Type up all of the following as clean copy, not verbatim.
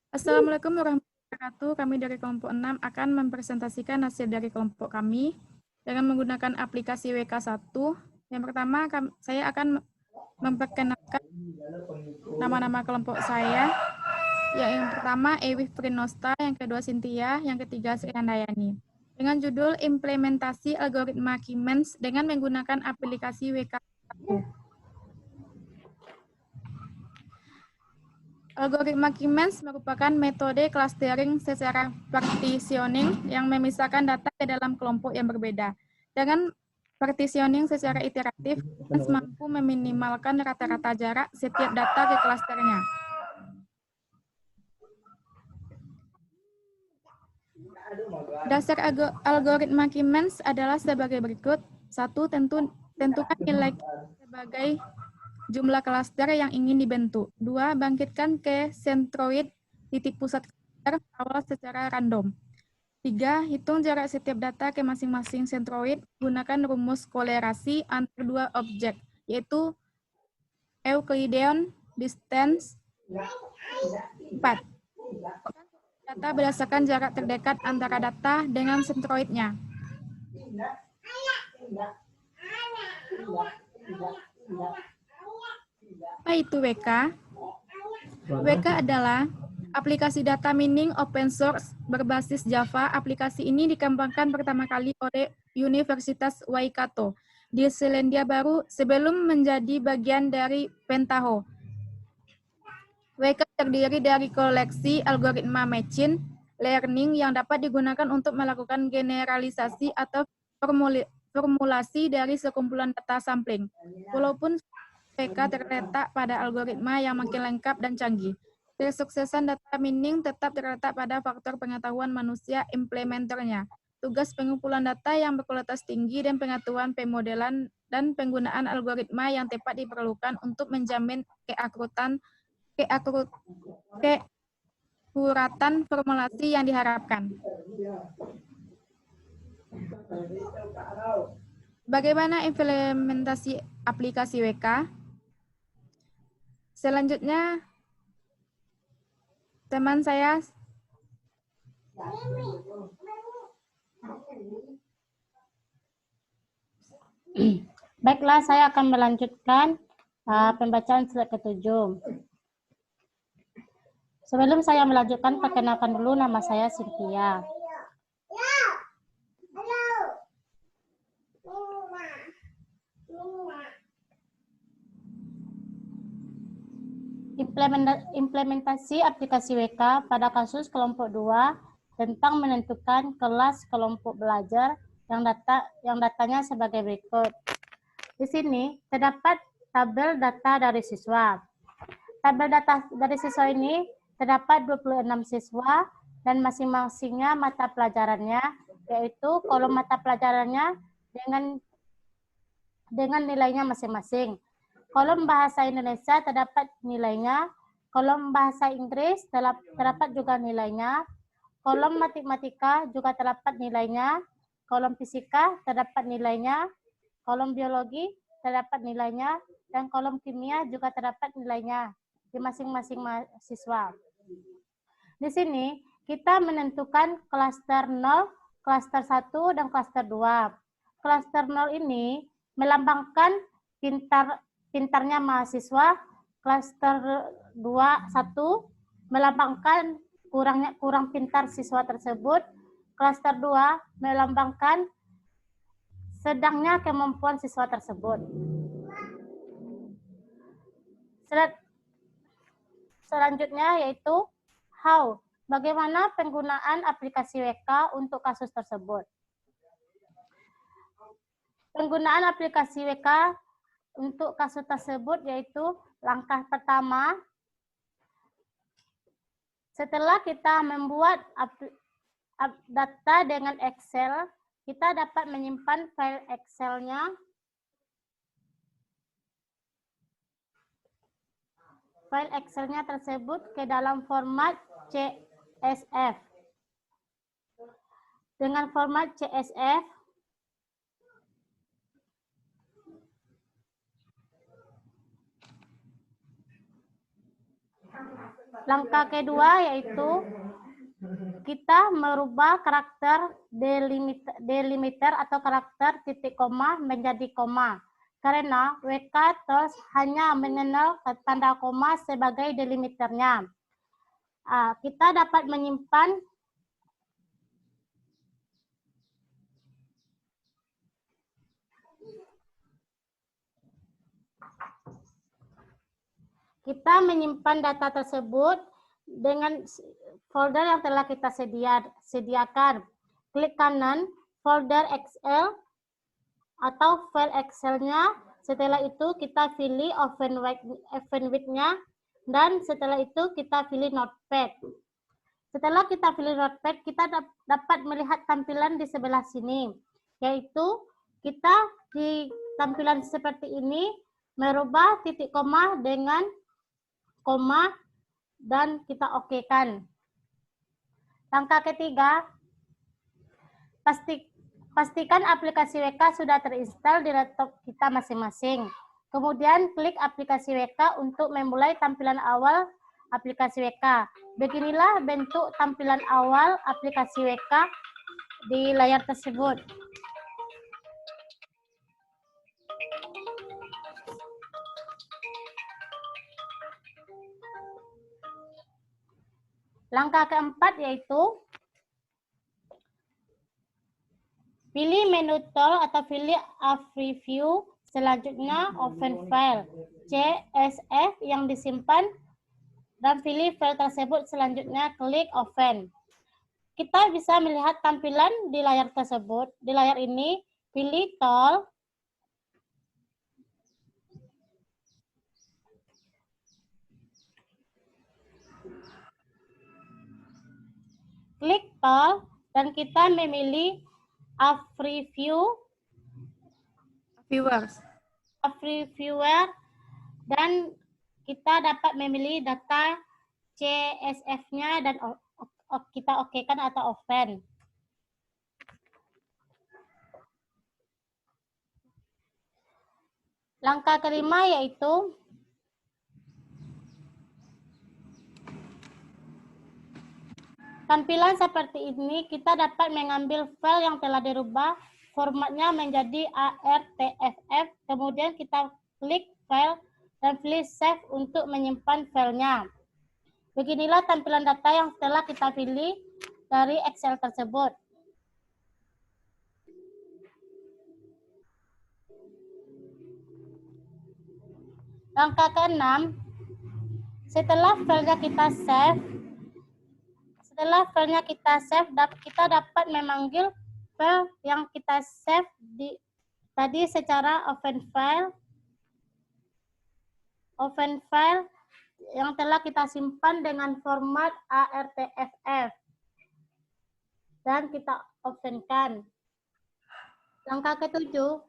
Assalamualaikum warahmatullahi wabarakatuh. Kami dari kelompok 6 akan mempresentasikan hasil dari kelompok kami dengan menggunakan aplikasi WK1. Yang pertama, saya akan memperkenalkan nama-nama kelompok saya. Yang pertama, Ewif Prinosta, yang kedua Cynthia, yang ketiga Sri Handayani. Dengan judul Implementasi Algoritma Keynes dengan menggunakan aplikasi WK1. Algoritma Keynes merupakan metode clustering secara partitioning yang memisahkan data ke dalam kelompok yang berbeda. Dengan partitioning secara iteratif, Keynes mampu meminimalkan rata-rata jarak setiap data ke klasternya. Dasar algoritma Keynes adalah sebagai berikut. 1. Tentukan nilai sebagai jumlah klaster yang ingin dibentuk. 2. Bangkitkan ke sentroid titik pusat klaster awal secara random. 3. Hitung jarak setiap data ke masing-masing sentroid. Gunakan rumus kolerasi antar dua objek, yaitu Euclidean distance. 4. Data berdasarkan jarak terdekat antara data dengan sentroidnya. Apa itu WK? WK adalah aplikasi data mining open source berbasis Java. Aplikasi ini dikembangkan pertama kali oleh Universitas Waikato di Selandia Baru sebelum menjadi bagian dari Pentaho. WK terdiri dari koleksi algoritma machine learning yang dapat digunakan untuk melakukan generalisasi atau formulasi dari sekumpulan data sampling. Walaupun WK terletak pada algoritma yang makin lengkap dan canggih, kesuksesan data mining tetap terletak pada faktor pengetahuan manusia implementernya, tugas pengumpulan data yang berkualitas tinggi, dan pengetahuan pemodelan dan penggunaan algoritma yang tepat diperlukan untuk menjamin keakuratan formulasi yang diharapkan. Bagaimana implementasi aplikasi WK? Selanjutnya, teman saya Baiklah, saya akan melanjutkan pembacaan slide ke-7. Sebelum saya melanjutkan, perkenalkan dulu, nama saya Cynthia. Implementasi aplikasi WK pada kasus kelompok 2 tentang menentukan kelas kelompok belajar yang datanya sebagai berikut. Di sini terdapat tabel data dari siswa. Tabel data dari siswa ini terdapat 26 siswa dan masing-masingnya mata pelajarannya, yaitu kolom mata pelajarannya dengan nilainya masing-masing. Kolom bahasa Indonesia terdapat nilainya, kolom bahasa Inggris terdapat juga nilainya, kolom matematika juga terdapat nilainya, kolom fisika terdapat nilainya, kolom biologi terdapat nilainya, dan kolom kimia juga terdapat nilainya di masing-masing mahasiswa. Di sini kita menentukan klaster 0, klaster 1, dan klaster 2. Klaster 0 ini melambangkan pintarnya mahasiswa, klaster 1 melambangkan kurang pintar siswa tersebut, klaster 2 melambangkan sedangnya kemampuan siswa tersebut. Selanjutnya yaitu how, bagaimana penggunaan aplikasi WK untuk kasus tersebut. Penggunaan aplikasi WK untuk kasus tersebut yaitu langkah pertama, setelah kita membuat data dengan Excel, kita dapat menyimpan file Excel-nya. File Excel-nya tersebut ke dalam format CSV. Dengan format CSV, Langkah kedua yaitu kita merubah karakter delimiter atau karakter titik koma menjadi koma. Karena WK Tools hanya mengenal tanda koma sebagai delimiternya. Kita dapat menyimpan data tersebut dengan folder yang telah kita sediakan. Klik kanan folder Excel atau file Excel-nya. Setelah itu kita pilih open with-nya dan setelah itu kita pilih Notepad. Setelah kita pilih Notepad, kita dapat melihat tampilan di sebelah sini, yaitu kita di tampilan seperti ini merubah titik koma dengan koma dan kita okekan. Langkah ketiga, pastikan aplikasi WK sudah terinstall di laptop kita masing-masing. Kemudian klik aplikasi WK untuk memulai tampilan awal aplikasi WK. Beginilah bentuk tampilan awal aplikasi WK di layar tersebut. Langkah keempat yaitu pilih menu tool atau pilih a preview. Selanjutnya open file CSV yang disimpan dan pilih file tersebut. Selanjutnya klik open. Kita bisa melihat tampilan di layar tersebut. Di layar ini pilih tool. Klik tool dan kita memilih a preview. Viewer dan kita dapat memilih data CSV-nya dan kita okekan atau open. Langkah kelima yaitu tampilan seperti ini. Kita dapat mengambil file yang telah dirubah, formatnya menjadi ARTFF, kemudian kita klik file dan pilih save untuk menyimpan filenya. Beginilah tampilan data yang telah kita pilih dari Excel tersebut. Langkah keenam, setelah filenya kita save, kita dapat memanggil file yang kita save tadi secara open file yang telah kita simpan dengan format ARTFF dan kita openkan. Langkah ketujuh,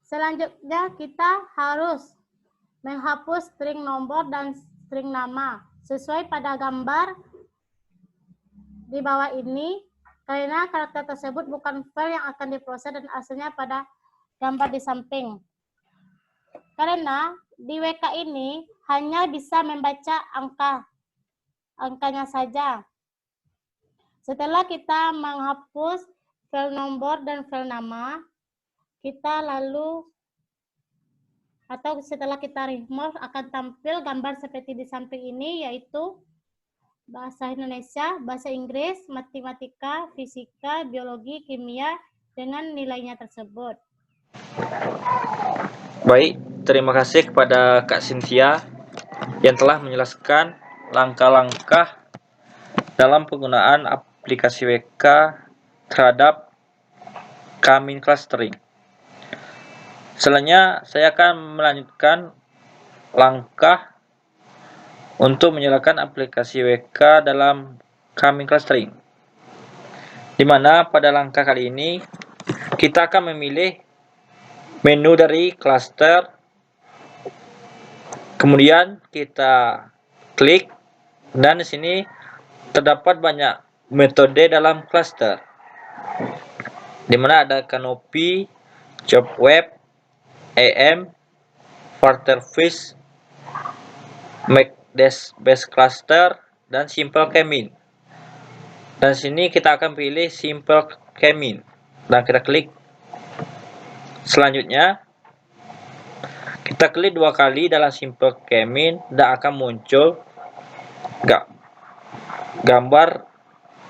selanjutnya kita harus menghapus string nomor dan string nama sesuai pada gambar di bawah ini, karena karakter tersebut bukan file yang akan diproses dan aslinya pada gambar di samping. Karena di WK ini hanya bisa membaca angkanya saja. Setelah kita menghapus file nomor dan file nama, setelah kita remove akan tampil gambar seperti di samping ini, yaitu bahasa Indonesia, bahasa Inggris, matematika, fisika, biologi, kimia dengan nilainya tersebut. Baik, terima kasih kepada Kak Cynthia yang telah menjelaskan langkah-langkah dalam penggunaan aplikasi WK terhadap K-min clustering. Selanjutnya, saya akan melanjutkan langkah untuk menyalakan aplikasi WK dalam K-min clustering. Di mana pada langkah kali ini, kita akan memilih menu dari cluster, kemudian kita klik, dan di sini terdapat banyak metode dalam cluster, di mana ada canopy, job web, AM, filter fish, Base Cluster, dan Simple K-mean. Dan sini kita akan pilih Simple K-mean dan kita klik. Selanjutnya kita klik 2 kali dalam Simple K-mean dan akan muncul gambar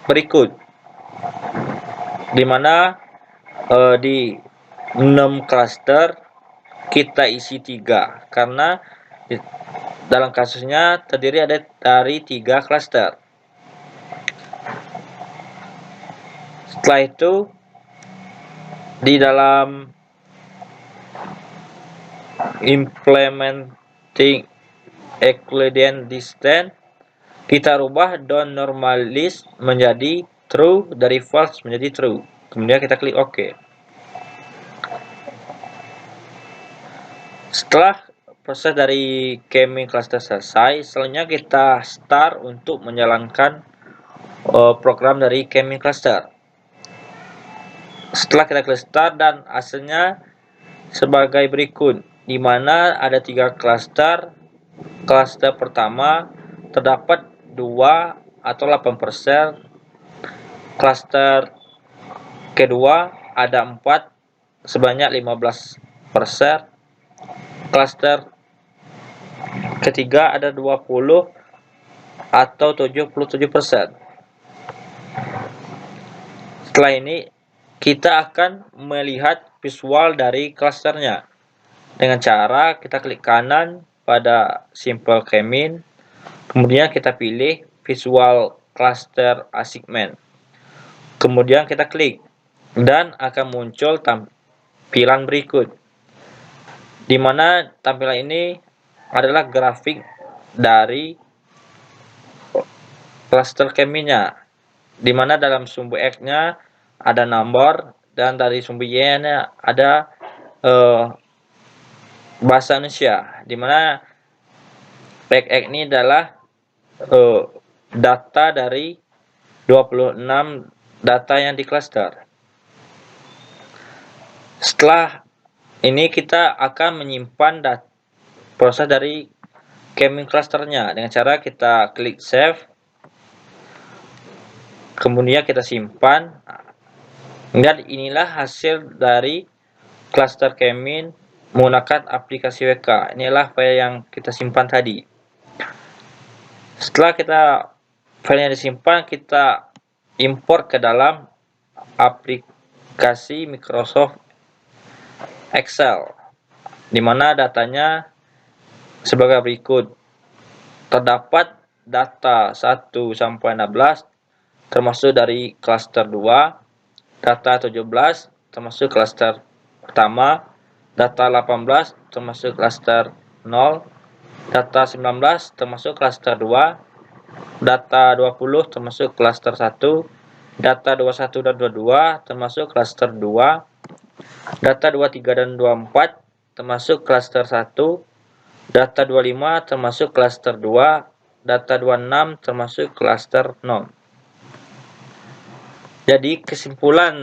berikut, di mana di 6 cluster kita isi 3 karena dalam kasusnya terdiri dari 3 cluster. Setelah itu di dalam implementing Euclidean distance kita rubah don't normalise menjadi true, dari false menjadi true. Kemudian kita klik OK. Setelah proses dari K-mean cluster selesai, selanjutnya kita start untuk menjalankan program dari K-mean cluster. Setelah kita klik start, dan hasilnya sebagai berikut, di mana ada 3 cluster. Cluster pertama terdapat 2 atau 8%. Cluster kedua ada 4 sebanyak 15%. Cluster ketiga ada 20 atau 77%. Setelah ini kita akan melihat visual dari clusternya dengan cara kita klik kanan pada Simple K-mean, kemudian kita pilih Visual Cluster Assignment, kemudian kita klik dan akan muncul tampilan berikut, di mana tampilan ini adalah grafik dari cluster K-mean-nya, di mana dalam sumbu X-nya ada nomor dan dari sumbu Y-nya ada bahasa Indonesia, di mana X ini adalah data dari 26 data yang di cluster. Setelah ini kita akan menyimpan proses dari K-mean clusternya dengan cara kita klik save, kemudian kita simpan. Dan inilah hasil dari cluster K-mean menggunakan aplikasi WK. Inilah file yang kita simpan tadi. Setelah filenya disimpan, kita import ke dalam aplikasi Microsoft Excel, di mana datanya sebagai berikut. Terdapat data 1 sampai 16 termasuk dari cluster 2, data 17 termasuk cluster pertama, data 18 termasuk cluster 0, data 19 termasuk cluster 2, data 20 termasuk cluster 1, data 21 dan 22 termasuk cluster 2, data 23 dan 24 termasuk cluster 1, data 25 termasuk cluster 2, data 26 termasuk cluster 0. Jadi kesimpulan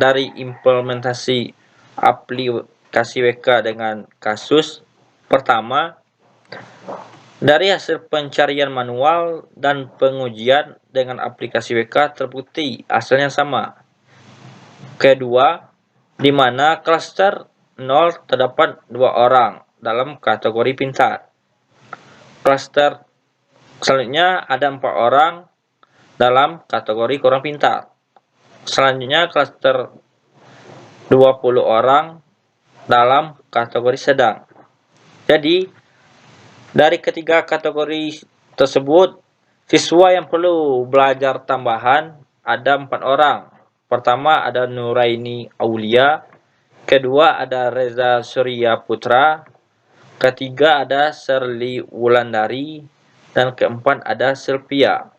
dari implementasi aplikasi WK dengan kasus pertama, dari hasil pencarian manual dan pengujian dengan aplikasi WK terbukti hasilnya sama. Kedua, di mana cluster 0 terdapat 2 orang dalam kategori pintar. Cluster selanjutnya ada 4 orang dalam kategori kurang pintar. Selanjutnya cluster 20 orang dalam kategori sedang. Jadi dari ketiga kategori tersebut, siswa yang perlu belajar tambahan ada 4 orang. Pertama ada Nuraini Aulia, kedua ada Reza Surya Putra, ketiga ada Shirley Wulandari, dan keempat ada Sylvia.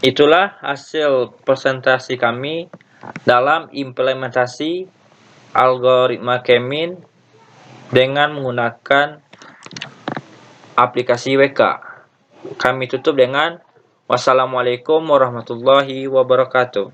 Itulah hasil presentasi kami dalam implementasi algoritma K-mean dengan menggunakan aplikasi WK. Kami tutup dengan wassalamualaikum warahmatullahi wabarakatuh.